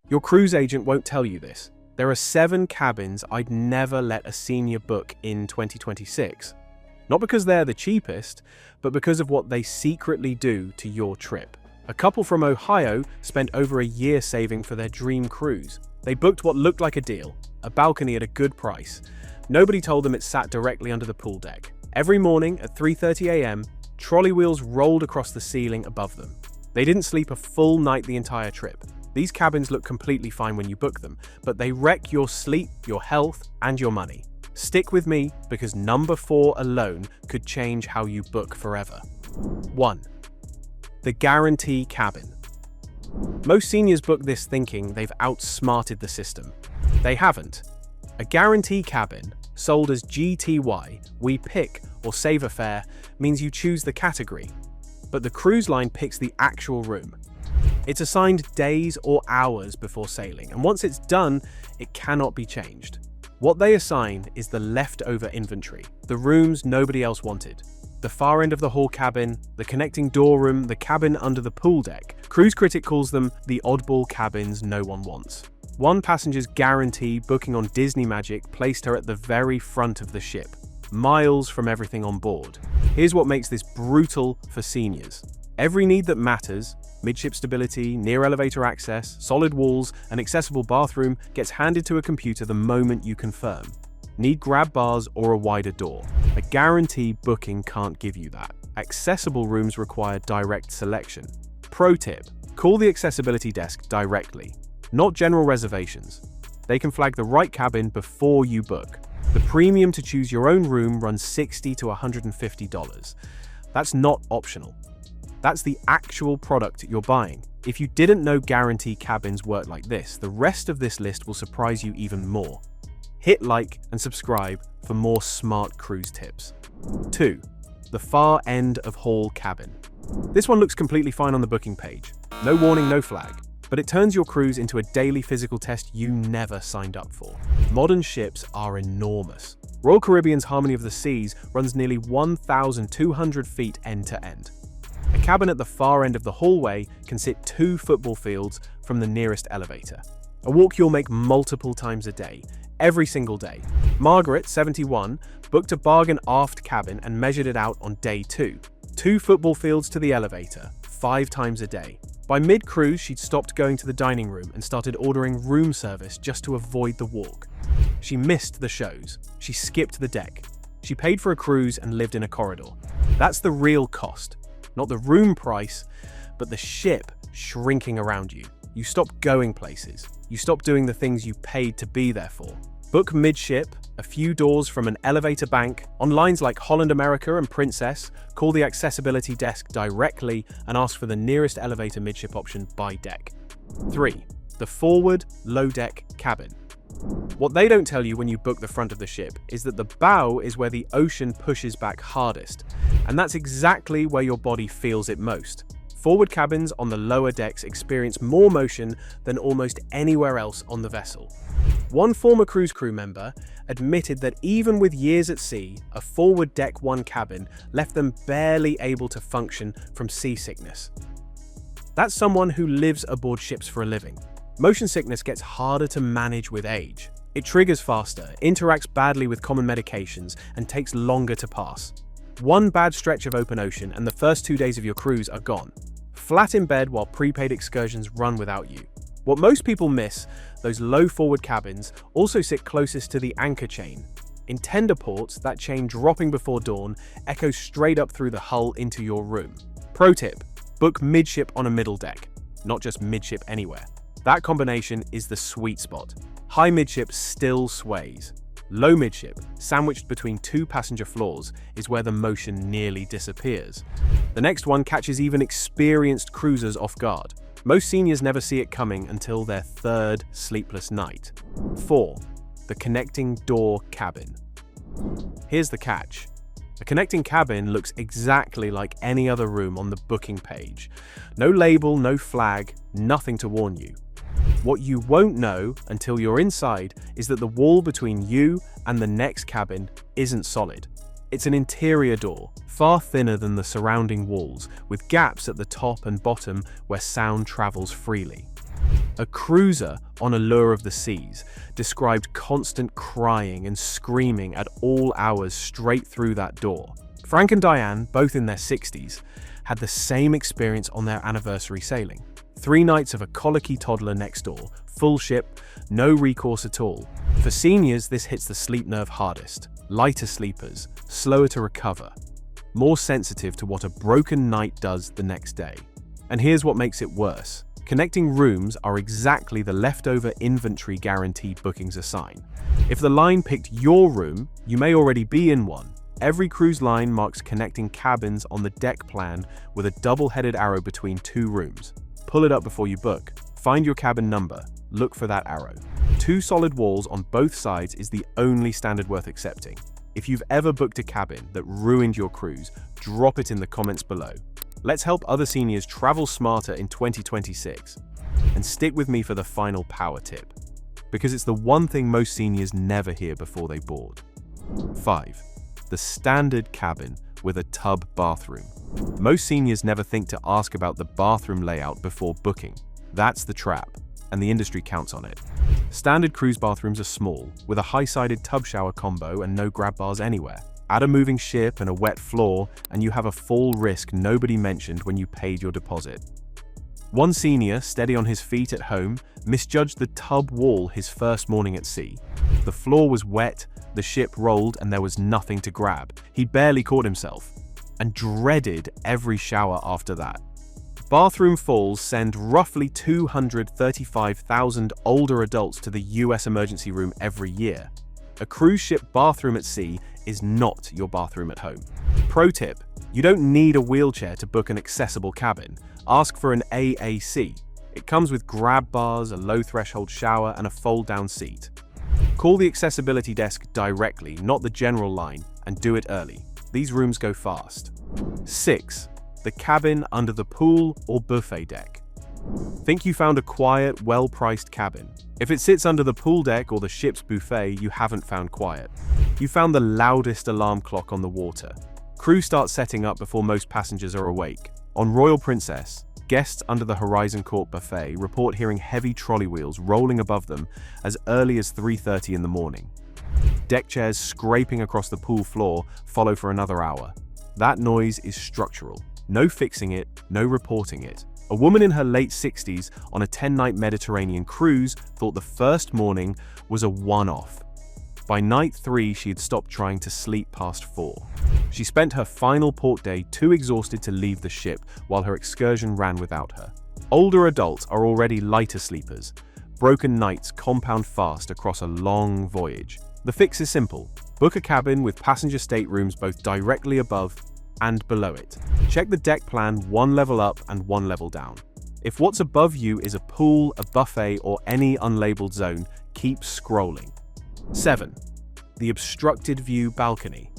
Your cruise agent won't tell you this. There are 7 cabins I'd never let a senior book in 2026. Not because they're the cheapest, but because of what they secretly do to your trip. A couple from Ohio spent over a year saving for their dream cruise. They booked what looked like a deal, a balcony at a good price. Nobody told them it sat directly under the pool deck. Every morning at 3:30 a.m., trolley wheels rolled across the ceiling above them. They didn't sleep a full night the entire trip. These cabins look completely fine when you book them, but they wreck your sleep, your health, and your money. Stick with me, because number 4 alone could change how you book forever. 1. The guarantee cabin. Most seniors book this thinking they've outsmarted the system. They haven't. A guarantee cabin, sold as GTY, we pick or save a fare, means you choose the category, but the cruise line picks the actual room. It's assigned days or hours before sailing, and once it's done, it cannot be changed. What they assign is the leftover inventory, the rooms nobody else wanted. The far end of the hall cabin, the connecting door room, the cabin under the pool deck. Cruise Critic calls them the oddball cabins no one wants. One passenger's guarantee booking on Disney Magic placed her at the very front of the ship, miles from everything on board. Here's what makes this brutal for seniors. Every need that matters, midship stability, near elevator access, solid walls, an accessible bathroom, gets handed to a computer the moment you confirm. Need grab bars or a wider door. A guarantee booking can't give you that. Accessible rooms require direct selection. Pro tip, call the accessibility desk directly, not general reservations. They can flag the right cabin before you book. The premium to choose your own room runs $60 to $150. That's not optional. That's the actual product you're buying. If you didn't know guarantee cabins work like this, the rest of this list will surprise you even more. Hit like and subscribe for more smart cruise tips. 2. The far end of hall cabin. This one looks completely fine on the booking page. No warning, no flag. But it turns your cruise into a daily physical test you never signed up for. Modern ships are enormous. Royal Caribbean's Harmony of the Seas runs nearly 1,200 feet end to end. A cabin at the far end of the hallway can sit 2 football fields from the nearest elevator. A walk you'll make multiple times a day, every single day. Margaret, 71, booked a bargain aft cabin and measured it out on day 2. 2 football fields to the elevator, 5 times a day. By mid-cruise, she'd stopped going to the dining room and started ordering room service just to avoid the walk. She missed the shows. She skipped the deck. She paid for a cruise and lived in a corridor. That's the real cost. Not the room price, but the ship shrinking around you. You stop going places. You stop doing the things you paid to be there for. Book midship, a few doors from an elevator bank, on lines like Holland America and Princess. Call the accessibility desk directly and ask for the nearest elevator midship option by deck. 3. The forward low deck cabin. What they don't tell you when you book the front of the ship is that the bow is where the ocean pushes back hardest, and that's exactly where your body feels it most. Forward cabins on the lower decks experience more motion than almost anywhere else on the vessel. One former cruise crew member admitted that even with years at sea, a forward deck 1 cabin left them barely able to function from seasickness. That's someone who lives aboard ships for a living. Motion sickness gets harder to manage with age. It triggers faster, interacts badly with common medications, and takes longer to pass. One bad stretch of open ocean and the first 2 days of your cruise are gone. Flat in bed while prepaid excursions run without you. What most people miss, those low forward cabins also sit closest to the anchor chain. In tender ports, that chain dropping before dawn echoes straight up through the hull into your room. Pro tip, book midship on a middle deck, not just midship anywhere. That combination is the sweet spot. High midship still sways. Low midship, sandwiched between 2 passenger floors, is where the motion nearly disappears. The next one catches even experienced cruisers off guard. Most seniors never see it coming until their 3rd sleepless night. 4. The connecting door cabin. Here's the catch. A connecting cabin looks exactly like any other room on the booking page. No label, no flag, nothing to warn you. What you won't know until you're inside is that the wall between you and the next cabin isn't solid. It's an interior door, far thinner than the surrounding walls, with gaps at the top and bottom where sound travels freely. A cruiser on Allure of the Seas described constant crying and screaming at all hours straight through that door. Frank and Diane, both in their 60s, had the same experience on their anniversary sailing. 3 nights of a colicky toddler next door, full ship, no recourse at all. For seniors, this hits the sleep nerve hardest. Lighter sleepers, slower to recover, more sensitive to what a broken night does the next day. And here's what makes it worse. Connecting rooms are exactly the leftover inventory guarantee bookings assign. If the line picked your room, you may already be in one. Every cruise line marks connecting cabins on the deck plan with a double-headed arrow between 2 rooms. Pull it up before you book. Find your cabin number. Look for that arrow. 2 solid walls on both sides is the only standard worth accepting. If you've ever booked a cabin that ruined your cruise, drop it in the comments below. Let's help other seniors travel smarter in 2026. And stick with me for the final power tip, because it's the one thing most seniors never hear before they board. 5. The standard cabin with a tub bathroom. Most seniors never think to ask about the bathroom layout before booking. That's the trap, and the industry counts on it. Standard cruise bathrooms are small, with a high-sided tub shower combo and no grab bars anywhere. Add a moving ship and a wet floor, and you have a fall risk nobody mentioned when you paid your deposit. One senior, steady on his feet at home, misjudged the tub wall his first morning at sea. The floor was wet, the ship rolled, and there was nothing to grab. He barely caught himself, and dreaded every shower after that. Bathroom falls send roughly 235,000 older adults to the US emergency room every year. A cruise ship bathroom at sea is not your bathroom at home. Pro tip: you don't need a wheelchair to book an accessible cabin. Ask for an AAC. It comes with grab bars, a low threshold shower, and a fold-down seat. Call the accessibility desk directly, not the general line, and do it early. These rooms go fast. 6. The cabin under the pool or buffet deck. Think you found a quiet, well-priced cabin. If it sits under the pool deck or the ship's buffet, you haven't found quiet. You found the loudest alarm clock on the water. Crew starts setting up before most passengers are awake. On Royal Princess, guests under the Horizon Court buffet report hearing heavy trolley wheels rolling above them as early as 3:30 in the morning. Deck chairs scraping across the pool floor follow for another hour. That noise is structural. No fixing it, no reporting it. A woman in her late 60s on a 10-night Mediterranean cruise thought the first morning was a one-off. By night 3, she had stopped trying to sleep past 4. She spent her final port day too exhausted to leave the ship while her excursion ran without her. Older adults are already lighter sleepers. Broken nights compound fast across a long voyage. The fix is simple. Book a cabin with passenger staterooms both directly above and below it. Check the deck plan 1 level up and 1 level down. If what's above you is a pool, a buffet, or any unlabeled zone, keep scrolling. 7. The Obstructed-View Balcony.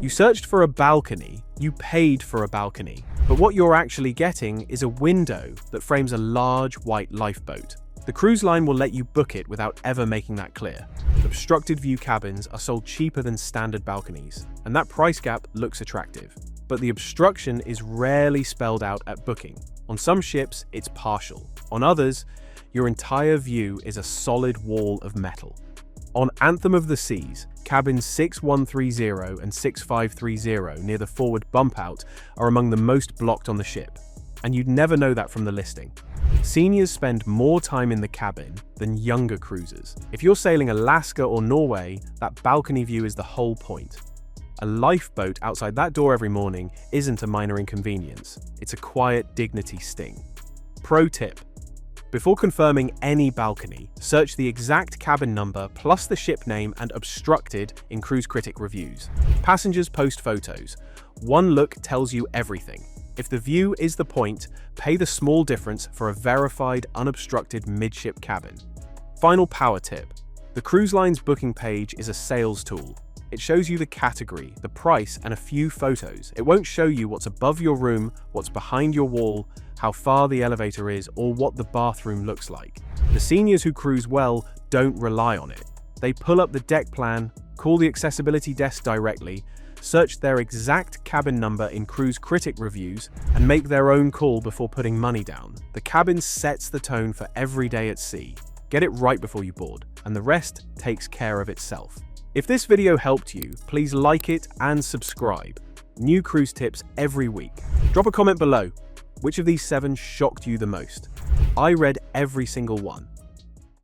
You searched for a balcony, you paid for a balcony, but what you're actually getting is a window that frames a large white lifeboat. The cruise line will let you book it without ever making that clear. Obstructed-view cabins are sold cheaper than standard balconies, and that price gap looks attractive. But the obstruction is rarely spelled out at booking. On some ships, it's partial. On others, your entire view is a solid wall of metal. On Anthem of the Seas, cabins 6130 and 6530 near the forward bump out are among the most blocked on the ship. And you'd never know that from the listing. Seniors spend more time in the cabin than younger cruisers. If you're sailing Alaska or Norway, that balcony view is the whole point. A lifeboat outside that door every morning isn't a minor inconvenience. It's a quiet dignity sting. Pro tip: before confirming any balcony, search the exact cabin number plus the ship name and obstructed in Cruise Critic reviews. Passengers post photos. One look tells you everything. If the view is the point, pay the small difference for a verified, unobstructed midship cabin. Final power tip: the cruise line's booking page is a sales tool. It shows you the category, the price, and a few photos. It won't show you what's above your room, what's behind your wall, how far the elevator is, or what the bathroom looks like. The seniors who cruise well don't rely on it. They pull up the deck plan, call the accessibility desk directly, search their exact cabin number in cruise critic reviews, and make their own call before putting money down. The cabin sets the tone for every day at sea. Get it right before you board, and the rest takes care of itself. If this video helped you, please like it and subscribe. New cruise tips every week. Drop a comment below. Which of these 7 shocked you the most? I read every single one.